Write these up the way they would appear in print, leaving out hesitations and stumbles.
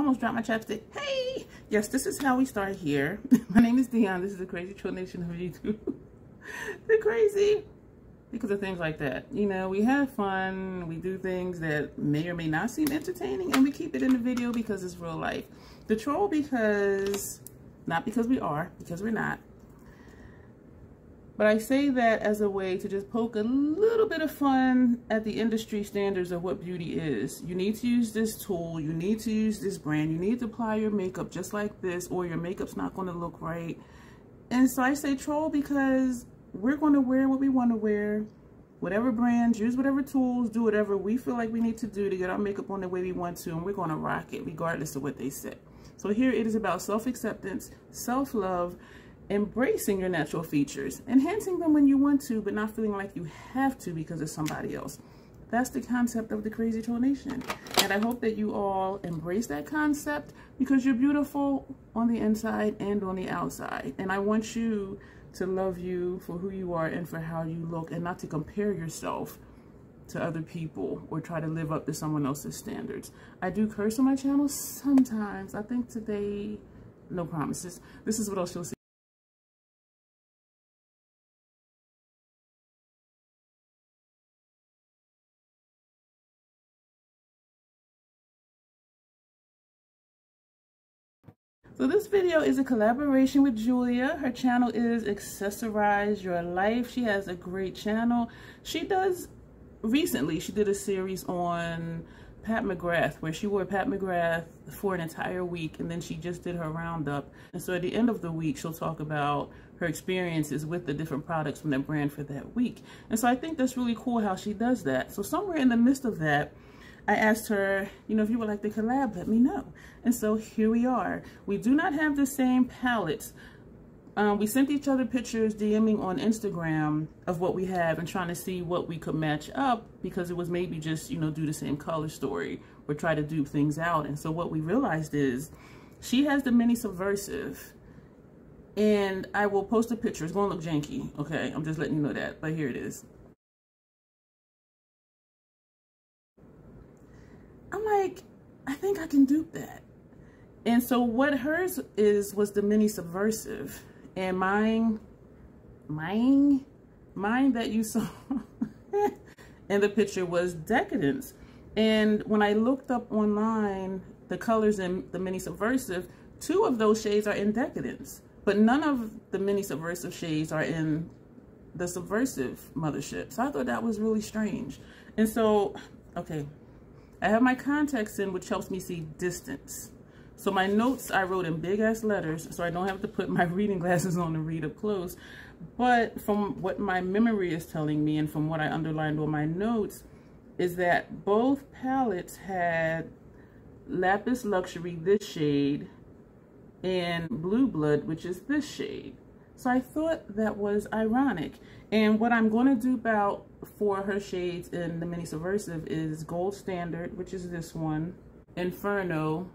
almost dropped my chapstick. Hey! Yes, this is how we start here. My name is Dion. This is the Crazy Troll Nation of YouTube. They're crazy because of things like that. You know, we have fun. We do things that may or may not seem entertaining, and we keep it in the video because it's real life. The troll because, not because we are, because we're not. But I say that as a way to just poke a little bit of fun at the industry standards of what beauty is. You need to use this tool. You need to use this brand. You need to apply your makeup just like this, or your makeup's not going to look right. And so I say troll because we're going to wear what we want to wear. Whatever brands, use whatever tools, do whatever we feel like we need to do to get our makeup on the way we want to, and we're going to rock it regardless of what they say. So here it is about self-acceptance, self-love, embracing your natural features, enhancing them when you want to, but not feeling like you have to because of somebody else. That's the concept of the Crazy Troll Nation. And I hope that you all embrace that concept because you're beautiful on the inside and on the outside. And I want you to love you for who you are and for how you look, and not to compare yourself to other people or try to live up to someone else's standards. I do curse on my channel sometimes. I think today, no promises. This is what else you'll see. So this video is a collaboration with Julia. Her channel is Accessorize Your Life. She has a great channel. Recently she did a series on Pat McGrath, where she wore Pat McGrath for an entire week, and then she just did her roundup. And so at the end of the week, she'll talk about her experiences with the different products from that brand for that week. And so I think that's really cool how she does that. So somewhere in the midst of that, I asked her, you know, if you would like to collab, let me know. And so here we are. We do not have the same palettes. We sent each other pictures, DMing on Instagram of what we have and trying to see what we could match up, because it was maybe just, you know, do the same color story or try to dupe things out. And so what we realized is she has the mini Subversive, and I will post a picture. It's going to look janky, okay? I'm just letting you know that, but here it is. I'm like, I think I can dupe that. And so what hers was the mini Subversive, and mine that you saw in the picture was Decadence. And when I looked up online the colors in the mini Subversive, 2 of those shades are in Decadence, but none of the mini Subversive shades are in the Subversive Mothership. So I thought that was really strange. And so, okay, I have my contacts in, which helps me see distance. So my notes I wrote in big ass letters, so I don't have to put my reading glasses on to read up close. But from what my memory is telling me, and from what I underlined on my notes, is that both palettes had Lapis Luxury, this shade, and Blue Blood, which is this shade. So I thought that was ironic. And what I'm going to dupe out for her shades in the mini Subversive is Gold Standard, which is this one, Inferno,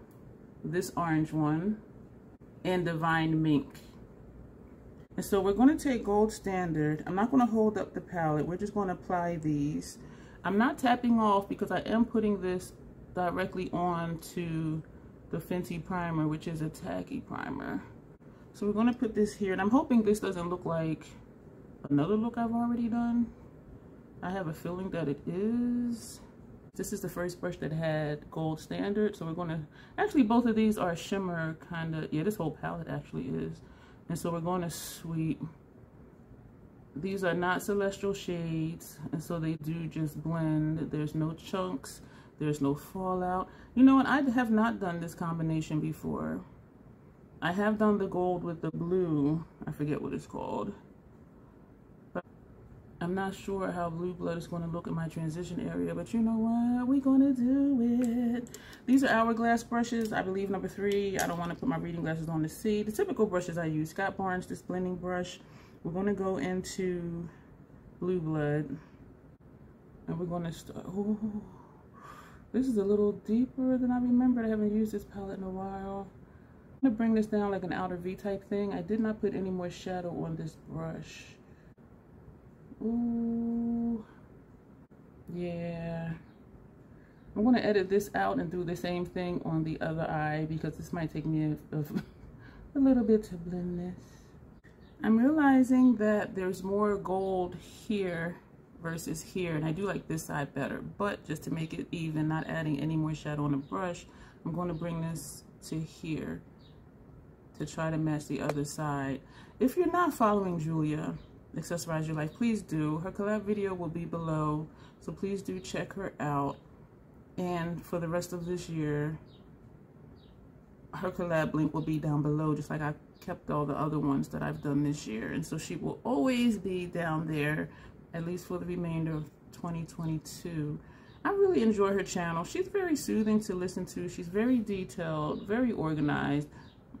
this orange one, and Divine Mink. And so we're going to take Gold Standard. I'm not going to hold up the palette. We're just going to apply these. I'm not tapping off because I am putting this directly onto the Fenty primer, which is a tacky primer. So we're going to put this here, and I'm hoping this doesn't look like another look I've already done. I have a feeling that it is. This is the first brush that had Gold Standard, so we're going to, actually both of these are shimmer kind of, yeah, this whole palette actually is. And so we're going to sweep. These are not celestial shades, and so they do just blend. There's no chunks, there's no fallout. You know what, I have not done this combination before. I have done the gold with the blue, I forget what it's called. But I'm not sure how Blue Blood is going to look in my transition area, but you know what, we're going to do it. These are Hourglass brushes, I believe number 3. I don't want to put my reading glasses on to see. The typical brushes I use, Scott Barnes, this blending brush. We're going to go into Blue Blood, and we're going to start, oh, this is a little deeper than I remembered. I haven't used this palette in a while. I'm going to bring this down like an outer V type thing. I did not put any more shadow on this brush. Ooh, yeah. I'm going to edit this out and do the same thing on the other eye because this might take me a little bit to blend this. I'm realizing that there's more gold here versus here, and I do like this side better, but just to make it even, not adding any more shadow on the brush, I'm going to bring this to here to try to match the other side. If you're not following Julia, Accessorize Your Life, please do. Her collab video will be below, so please do check her out. And for the rest of this year, her collab link will be down below, just like I kept all the other ones that I've done this year. And so she will always be down there, at least for the remainder of 2022. I really enjoy her channel. She's very soothing to listen to. She's very detailed, very organized,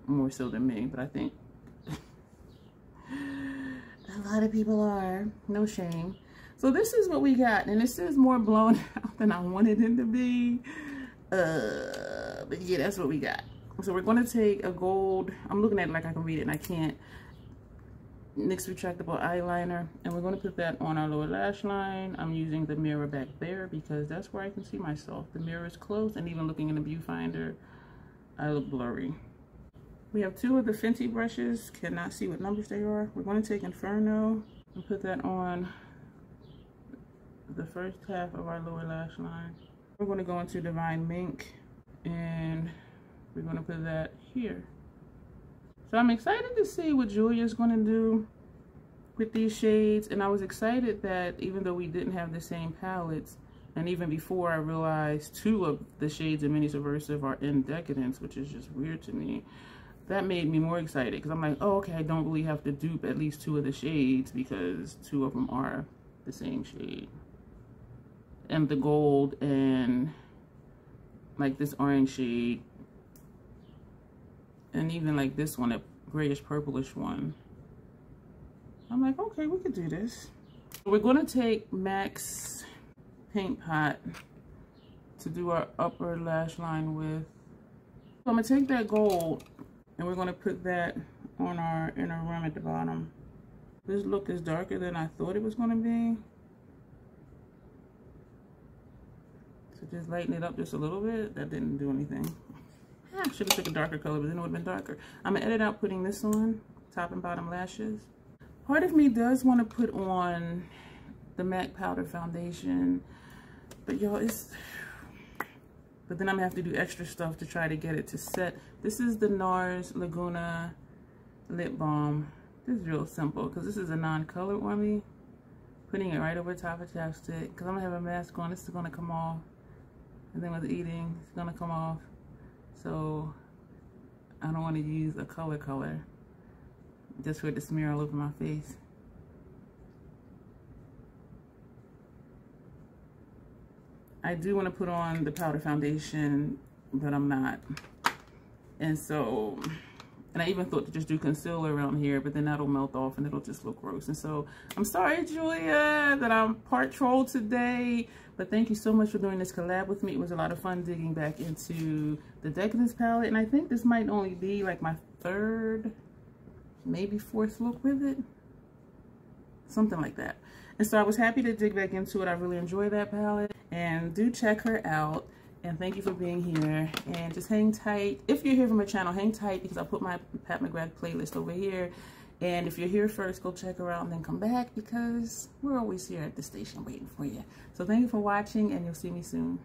more so than me, but I think a lot of people are. No shame. So this is what we got, and this is more blown out than I wanted it to be. But yeah, that's what we got. So we're going to take a gold, I'm looking at it like I can read it and I can't, NYX retractable eyeliner, and we're going to put that on our lower lash line. I'm using the mirror back there because that's where I can see myself. The mirror is closed, and even looking in the viewfinder, I look blurry. We have two of the Fenty brushes, cannot see what numbers they are. We're going to take Inferno and put that on the first half of our lower lash line. We're going to go into Divine Mink, and we're going to put that here. So I'm excited to see what Julia's going to do with these shades, and I was excited that even though we didn't have the same palettes, and even before I realized two of the shades in Mini Subversive are in Decadence, which is just weird to me, that made me more excited because I'm like, oh, okay, I don't really have to dupe at least two of the shades because two of them are the same shade. And the gold and like this orange shade, and even like this one, a grayish purplish one. I'm like, okay, we could do this. We're going to take MAC's Paint Pot to do our upper lash line with. So I'm going to take that gold and we're going to put that on our inner rim at the bottom. This look is darker than I thought it was going to be. So just lighten it up just a little bit. That didn't do anything. I should have took a darker color, but then it would have been darker. I'm going to edit out putting this on, top and bottom lashes. Part of me does want to put on the MAC powder foundation, but y'all, but then I'm going to have to do extra stuff to try to get it to set. This is the NARS Laguna Lip Balm. This is real simple because this is a non-color on me. Putting it right over top of chapstick because I'm going to have a mask on. This is going to come off. And then with eating, it's going to come off. So I don't want to use a color just for it to smear all over my face. I do want to put on the powder foundation, but I'm not. And so, and I even thought to just do concealer around here, but then that'll melt off and it'll just look gross. And so I'm sorry, Julia, that I'm part troll today, but thank you so much for doing this collab with me. It was a lot of fun digging back into the Decadence palette, and I think this might only be like my third, maybe fourth look with it, something like that. And so I was happy to dig back into it. I really enjoy that palette, and do check her out. And thank you for being here, and just hang tight. If you're here from my channel, hang tight because I'll put my Pat McGrath playlist over here. And if you're here first, go check her out and then come back because we're always here at the station waiting for you. So thank you for watching, and you'll see me soon.